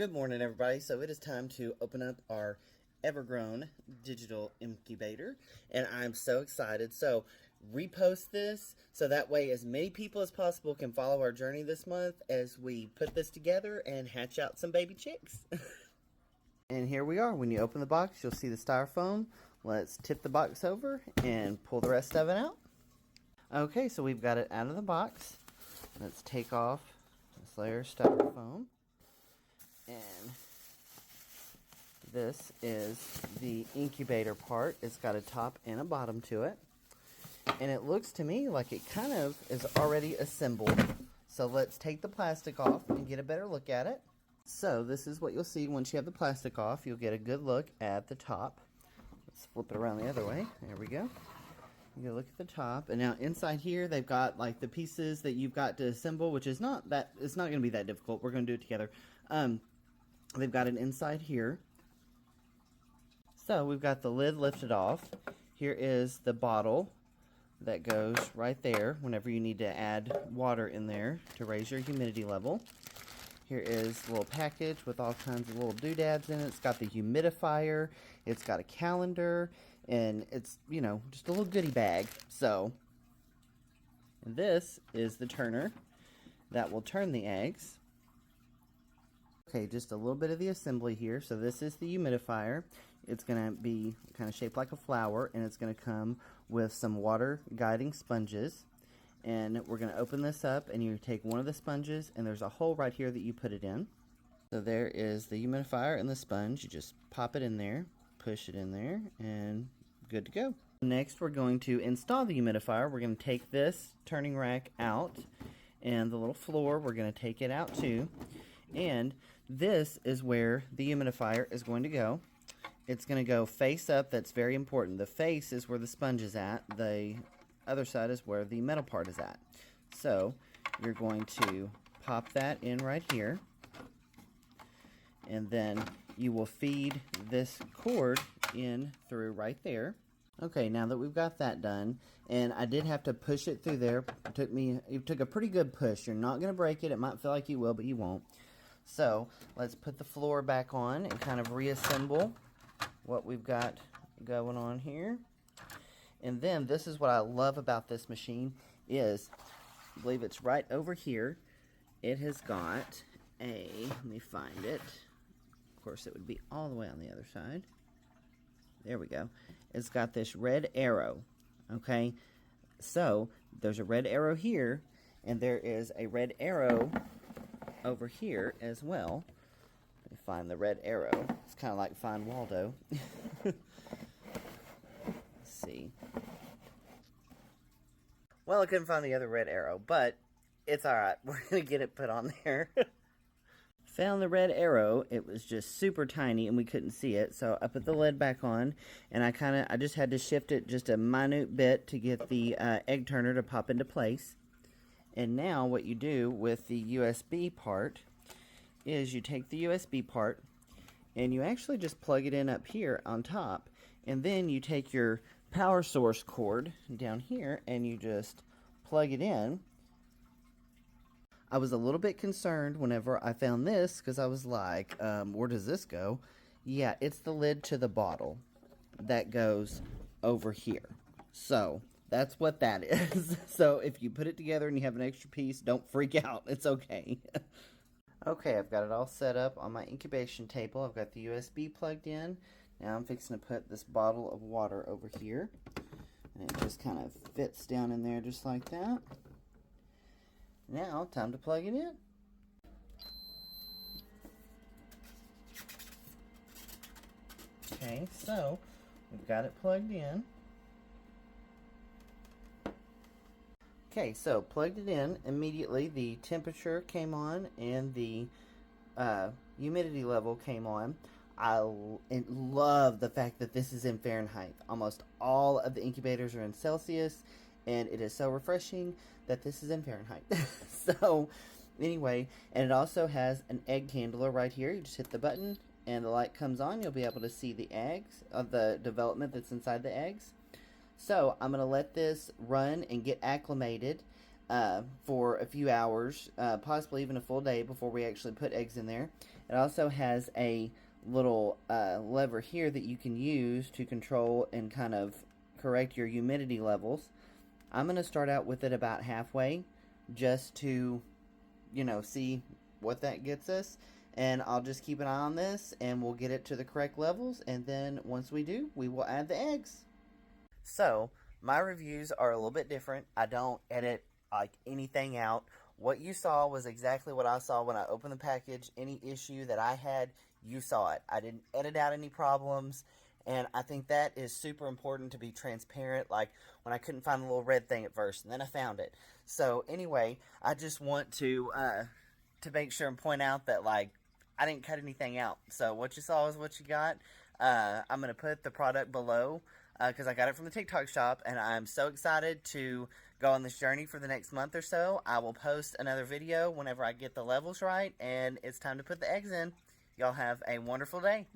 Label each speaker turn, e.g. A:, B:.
A: Good morning, everybody. So it is time to open up our evergrow digital incubator, and I'm so excited. So repost this so that way as many people as possible can follow our journey this month as we put this together and hatch out some baby chicks. And here we are. When you open the box, you'll see the styrofoam. Let's tip the box over and pull the rest of it out. Okay, so we've got it out of the box. Let's take off this layer of styrofoam. And this is the incubator part. It's got a top and a bottom to it. And it looks to me like it kind of is already assembled. So let's take the plastic off and get a better look at it. So this is what you'll see once you have the plastic off. You'll get a good look at the top. Let's flip it around the other way. There we go. You can look at the top, and now inside here they've got like the pieces that you've got to assemble, which is not that, it's not going to be that difficult. We're going to do it together. They've got an inside here. So we've got the lid lifted off. Here is the bottle that goes right there whenever you need to add water in there to raise your humidity level. Here is a little package with all kinds of little doodads in it. It's got the humidifier, it's got a calendar, and it's, you know, just a little goodie bag. So, and this is the turner that will turn the eggs. Okay, just a little bit of the assembly here. So this is the humidifier. It's going to be kind of shaped like a flower, and it's going to come with some water guiding sponges. And we're going to open this up, and you take one of the sponges, and there's a hole right here that you put it in. So there is the humidifier and the sponge. You just pop it in there, push it in there, and good to go. Next, we're going to install the humidifier. We're going to take this turning rack out, and the little floor, we're going to take it out too. And this is where the humidifier is going to go. It's going to go face up. That's very important. The face is where the sponge is at. The other side is where the metal part is at. So you're going to pop that in right here. And then you will feed this cord in through right there. Okay, now that we've got that done, and I did have to push it through there. It took a pretty good push. You're not going to break it. It might feel like you will, but you won't. So let's put the floor back on and kind of reassemble what we've got going on here. And then this is what I love about this machine is, I believe it's right over here. It has got a, let me find it. Of course it would be all the way on the other side. There we go. It's got this red arrow. Okay, so there's a red arrow here, and there is a red arrow over here as well. Let me find the red arrow. It's kind of like Find Waldo. Let's see. Well, I couldn't find the other red arrow, but it's alright. We're going to get it put on there. Found the red arrow. It was just super tiny and we couldn't see it, so I put the lid back on, and I just had to shift it just a minute bit to get the egg turner to pop into place. And now what you do with the USB part is you take the USB part and you actually just plug it in up here on top, and then you take your power source cord down here and you just plug it in. I was a little bit concerned whenever I found this because I was like, where does this go? Yeah, it's the lid to the bottle that goes over here. So that's what that is. So if you put it together and you have an extra piece, don't freak out. It's okay. Okay, I've got it all set up on my incubation table. I've got the USB plugged in. Now I'm fixing to put this bottle of water over here. And it just kind of fits down in there just like that. Now, time to plug it in. Okay, so we've got it plugged in. Okay, so plugged it in. Immediately the temperature came on and the humidity level came on. I love the fact that this is in Fahrenheit. Almost all of the incubators are in Celsius, and it is so refreshing that this is in Fahrenheit. So anyway, and it also has an egg handler right here. You just hit the button and the light comes on. You'll be able to see the eggs, the development that's inside the eggs. So I'm going to let this run and get acclimated for a few hours, possibly even a full day before we actually put eggs in there. It also has a little lever here that you can use to control and kind of correct your humidity levels. I'm going to start out with it about halfway just to, see what that gets us. And I'll just keep an eye on this and we'll get it to the correct levels. And then once we do, we will add the eggs. So, my reviews are a little bit different. I don't edit like anything out. What you saw was exactly what I saw when I opened the package. Any issue that I had, you saw it. I didn't edit out any problems. And I think that is super important to be transparent. Like when I couldn't find the little red thing at first, and then I found it. So anyway, I just want to make sure and point out that like I didn't cut anything out. So what you saw is what you got. I'm gonna put the product below because I got it from the TikTok shop, and I'm so excited to go on this journey for the next month or so. I will post another video whenever I get the levels right, and it's time to put the eggs in. Y'all have a wonderful day.